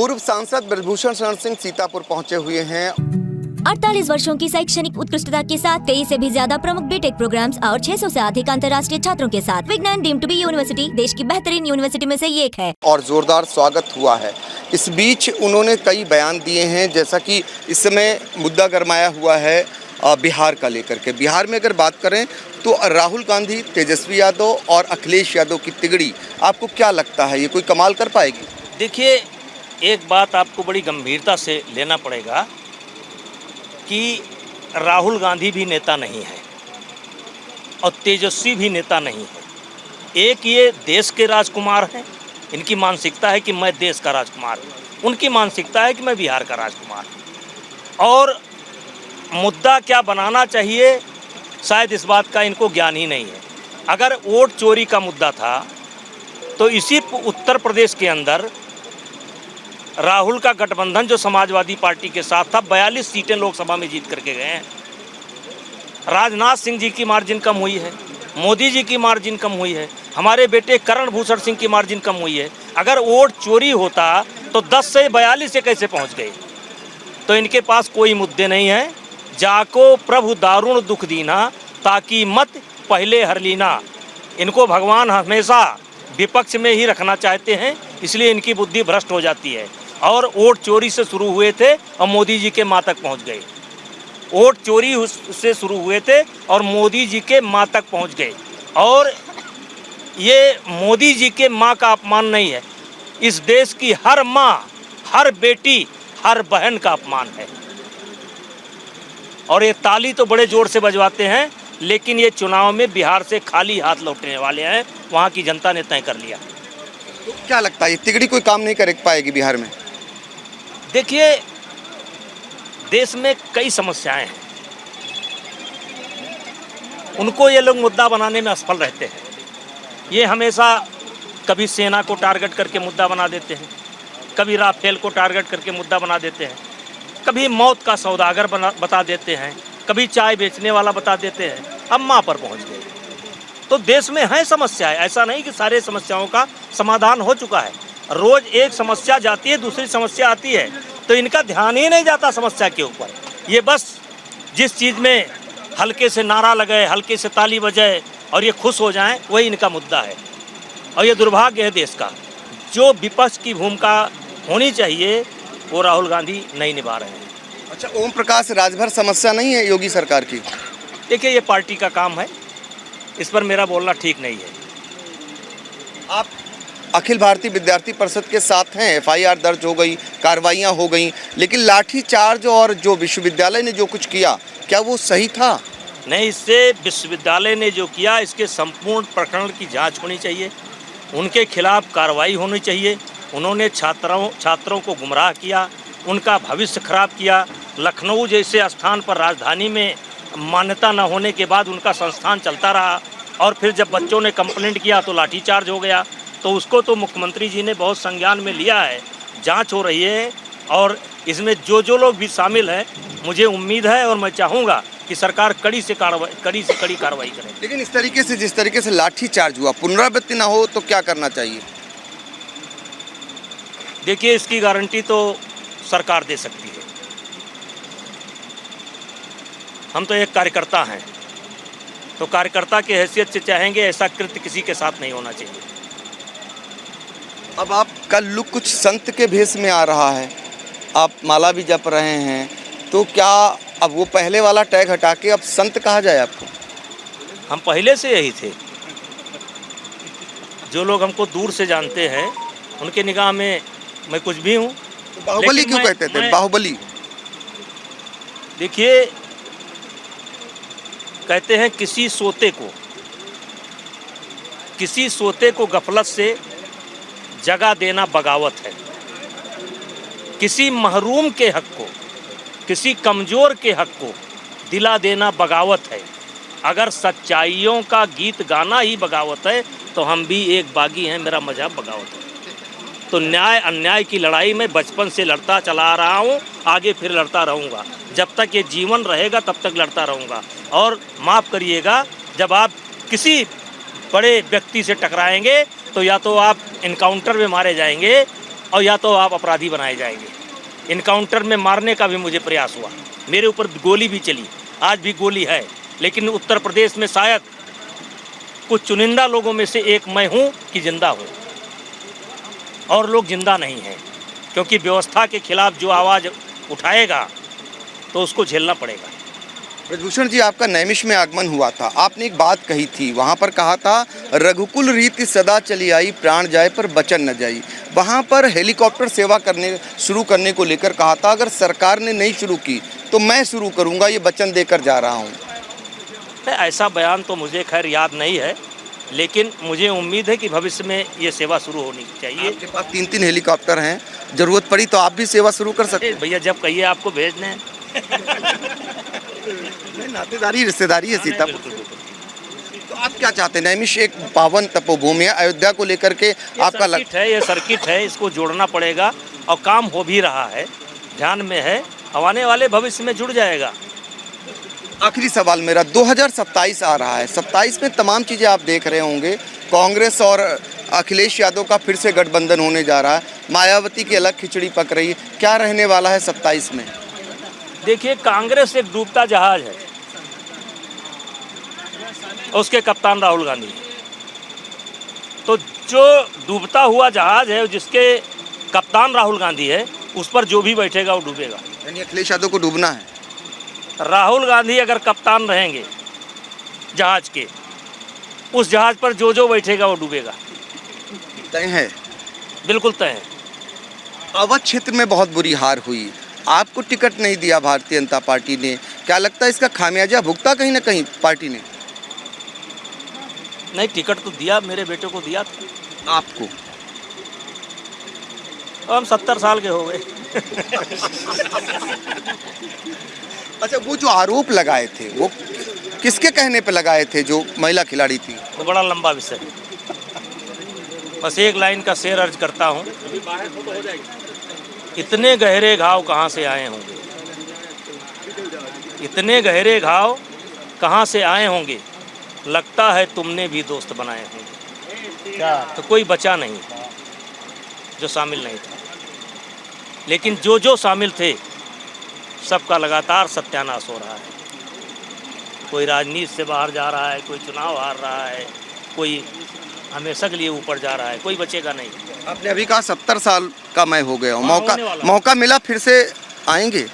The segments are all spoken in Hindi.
पूर्व सांसद ब्रजभूषण शरण सिंह सीतापुर पहुंचे हुए हैं। 48 वर्षों की शैक्षणिक उत्कृष्टता के साथ 23 से भी ज्यादा प्रमुख बीटेक प्रोग्राम्स और 600 से अधिक अंतर्राष्ट्रीय छात्रों के साथ विज्ञान डीम्ड टू बी यूनिवर्सिटी देश की बेहतरीन यूनिवर्सिटी में से एक है और जोरदार स्वागत हुआ है। इस बीच उन्होंने कई बयान दिए हैं, जैसा कि इस समय मुद्दा गरमाया हुआ है बिहार का लेकर के। बिहार में अगर बात करें तो राहुल गांधी, तेजस्वी यादव और अखिलेश यादव की तिगड़ी, आपको क्या लगता है ये कोई कमाल कर पाएगी? देखिए, एक बात आपको बड़ी गंभीरता से लेना पड़ेगा कि राहुल गांधी भी नेता नहीं है और तेजस्वी भी नेता नहीं है। एक ये देश के राजकुमार हैं, इनकी मानसिकता है कि मैं देश का राजकुमार हूँ, उनकी मानसिकता है कि मैं बिहार का राजकुमार हूँ। और मुद्दा क्या बनाना चाहिए, शायद इस बात का इनको ज्ञान ही नहीं है। अगर वोट चोरी का मुद्दा था तो इसी उत्तर प्रदेश के अंदर राहुल का गठबंधन जो समाजवादी पार्टी के साथ था, 42 सीटें लोकसभा में जीत करके गए हैं। राजनाथ सिंह जी की मार्जिन कम हुई है, मोदी जी की मार्जिन कम हुई है, हमारे बेटे करण भूषण सिंह की मार्जिन कम हुई है। अगर वोट चोरी होता तो 10 से 42 से कैसे पहुंच गए? तो इनके पास कोई मुद्दे नहीं है। जाको प्रभु दारुण दुख दीना, ताकि मत पहले हर लीना। इनको भगवान हमेशा विपक्ष में ही रखना चाहते हैं, इसलिए इनकी बुद्धि भ्रष्ट हो जाती है। और वोट चोरी से शुरू हुए थे और मोदी जी के माँ तक पहुँच गए। वोट चोरी से शुरू हुए थे और मोदी जी के माँ तक पहुँच गए। और ये मोदी जी के माँ का अपमान नहीं है, इस देश की हर माँ, हर बेटी, हर बहन का अपमान है। और ये ताली तो बड़े जोर से बजवाते हैं, लेकिन ये चुनाव में बिहार से खाली हाथ लौटने वाले हैं, वहाँ की जनता ने तय कर लिया। तो क्या लगता है ये तिगड़ी कोई काम नहीं कर पाएगी बिहार में? देखिए, देश में कई समस्याएं हैं, उनको ये लोग मुद्दा बनाने में असफल रहते हैं। ये हमेशा कभी सेना को टारगेट करके मुद्दा बना देते हैं, कभी राफेल को टारगेट करके मुद्दा बना देते हैं, कभी मौत का सौदागर बता देते हैं, कभी चाय बेचने वाला बता देते हैं। अब माँ पर पहुँच गए। तो देश में है समस्याएं, ऐसा नहीं कि सारे समस्याओं का समाधान हो चुका है। रोज एक समस्या जाती है, दूसरी समस्या आती है, तो इनका ध्यान ही नहीं जाता समस्या के ऊपर। ये बस जिस चीज़ में हल्के से नारा लगे, हल्के से ताली बजाए और ये खुश हो जाएं, वही इनका मुद्दा है। और ये दुर्भाग्य है देश का। जो विपक्ष की भूमिका होनी चाहिए वो राहुल गांधी नहीं निभा रहे हैं। अच्छा, ओम प्रकाश राजभर समस्या नहीं है योगी सरकार की? देखिए, ये पार्टी का काम है, इस पर मेरा बोलना ठीक नहीं है। आप अखिल भारतीय विद्यार्थी परिषद के साथ हैं, FIR दर्ज हो गई, कार्रवाइयाँ हो गई, लेकिन लाठीचार्ज और जो विश्वविद्यालय ने जो कुछ किया, क्या वो सही था? नहीं, इससे विश्वविद्यालय ने जो किया, इसके संपूर्ण प्रकरण की जांच होनी चाहिए, उनके खिलाफ कार्रवाई होनी चाहिए। उन्होंने छात्रों को गुमराह किया, उनका भविष्य खराब किया। लखनऊ जैसे स्थान पर, राजधानी में मान्यता न होने के बाद उनका संस्थान चलता रहा, और फिर जब बच्चों ने कंप्लेंट किया तो लाठीचार्ज हो गया। तो उसको तो मुख्यमंत्री जी ने बहुत संज्ञान में लिया है, जांच हो रही है, और इसमें जो लोग भी शामिल हैं, मुझे उम्मीद है और मैं चाहूँगा कि सरकार कड़ी से कड़ी कार्रवाई करे। लेकिन इस तरीके से, जिस तरीके से लाठीचार्ज हुआ, पुनरावृत्ति ना हो तो क्या करना चाहिए? देखिए, इसकी गारंटी तो सरकार दे सकती है। हम तो एक कार्यकर्ता हैं, तो कार्यकर्ता की हैसियत से चाहेंगे ऐसा कृत्य किसी के साथ नहीं होना चाहिए। अब आपका लुक कुछ संत के भेष में आ रहा है, आप माला भी जप रहे हैं, तो क्या अब वो पहले वाला टैग हटा के अब संत कहा जाए आपको? हम पहले से यही थे। जो लोग हमको दूर से जानते हैं, उनके निगाह में मैं कुछ भी हूँ। तो बाहुबली क्यों कहते थे? बाहुबली। देखिए, कहते हैं किसी सोते को गफलत से जगा देना बगावत है। किसी महरूम के हक को, किसी कमज़ोर के हक को दिला देना बगावत है। अगर सच्चाइयों का गीत गाना ही बगावत है तो हम भी एक बागी हैं, मेरा मजहब बगावत है। तो न्याय अन्याय की लड़ाई में बचपन से लड़ता चला आ रहा हूँ, आगे फिर लड़ता रहूँगा। जब तक ये जीवन रहेगा तब तक लड़ता रहूँगा। और माफ़ करिएगा, जब आप किसी बड़े व्यक्ति से टकराएंगे तो या तो आप इनकाउंटर में मारे जाएंगे और या तो आप अपराधी बनाए जाएंगे। इनकाउंटर में मारने का भी मुझे प्रयास हुआ, मेरे ऊपर गोली भी चली, आज भी गोली है, लेकिन उत्तर प्रदेश में शायद कुछ चुनिंदा लोगों में से एक मैं हूँ कि जिंदा हूँ, और लोग जिंदा नहीं हैं, क्योंकि व्यवस्था के खिलाफ जो आवाज़ उठाएगा तो उसको झेलना पड़ेगा। ब्रजभूषण जी, आपका नैमिष में आगमन हुआ था, आपने एक बात कही थी, वहाँ पर कहा था रघुकुल रीति सदा चली आई, प्राण जाए पर बचन न जाई। वहाँ पर हेलीकॉप्टर सेवा शुरू करने को लेकर कहा था, अगर सरकार ने नहीं शुरू की तो मैं शुरू करूँगा, ये वचन देकर जा रहा हूँ। ऐसा बयान तो मुझे खैर याद नहीं है, लेकिन मुझे उम्मीद है कि भविष्य में ये सेवा शुरू होनी चाहिए। आपके पास 3-3 हेलीकॉप्टर हैं, जरूरत पड़ी तो आप भी सेवा शुरू कर सकते हैं। भैया जब कहिए आपको भेजने हैं। नातेदारी रिश्तेदारी है सीतापुर। तो आप क्या चाहते हैं? नैमिष एक पावन तपोभूमि है, अयोध्या को लेकर के आपका ये सर्किट है, इसको जोड़ना पड़ेगा और काम हो भी रहा है, ध्यान में है, आने वाले भविष्य में जुड़ जाएगा। आखिरी सवाल मेरा, 2027 आ रहा है, 27 में तमाम चीज़ें आप देख रहे होंगे, कांग्रेस और अखिलेश यादव का फिर से गठबंधन होने जा रहा है, मायावती की अलग खिचड़ी पक रही है, क्या रहने वाला है 27 में? देखिए, कांग्रेस एक डूबता जहाज है, उसके कप्तान राहुल गांधी, तो जो डूबता हुआ जहाज है जिसके कप्तान राहुल गांधी है, उस पर जो भी बैठेगा वो डूबेगा। यानी अखिलेश यादव को डूबना है। राहुल गांधी अगर कप्तान रहेंगे जहाज के, उस जहाज पर जो जो बैठेगा वो डूबेगा। तय है? बिल्कुल तय है। अवध क्षेत्र में बहुत बुरी हार हुई, आपको टिकट नहीं दिया भारतीय जनता पार्टी ने, क्या लगता है इसका खामियाजा भुगता कहीं ना कहीं पार्टी ने? नहीं, टिकट तो दिया, मेरे बेटे को दिया था। आपको? हम 70 साल के हो गए। अच्छा, वो जो आरोप लगाए थे वो किसके कहने पे लगाए थे, जो महिला खिलाड़ी थी? वो बड़ा लंबा विषय है, बस एक लाइन का शेर अर्ज करता हूँ। इतने गहरे घाव कहाँ से आए होंगे, इतने गहरे घाव कहाँ से आए होंगे, लगता है तुमने भी दोस्त बनाए होंगे। क्या तो कोई बचा नहीं जो शामिल नहीं था, लेकिन जो जो शामिल थे सबका लगातार सत्यानाश हो रहा है। कोई राजनीति से बाहर जा रहा है, कोई चुनाव हार रहा है, कोई हमेशा के लिए ऊपर जा रहा है, कोई बचेगा नहीं। आपने अभी कहा 70 साल का मैं हो गया हूँ, मौका मिला फिर से आएंगे?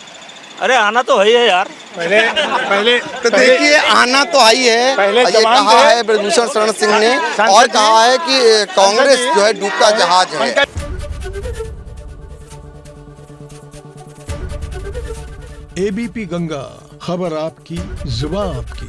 अरे आना तो है यार, पहले तो देखिए, आना तो आई है, ये कहा है ब्रजभूषण शरण सिंह ने, और कहा है कि कांग्रेस जो है डूबता जहाज है। एबीपी गंगा, खबर आपकी, जुबान आपकी।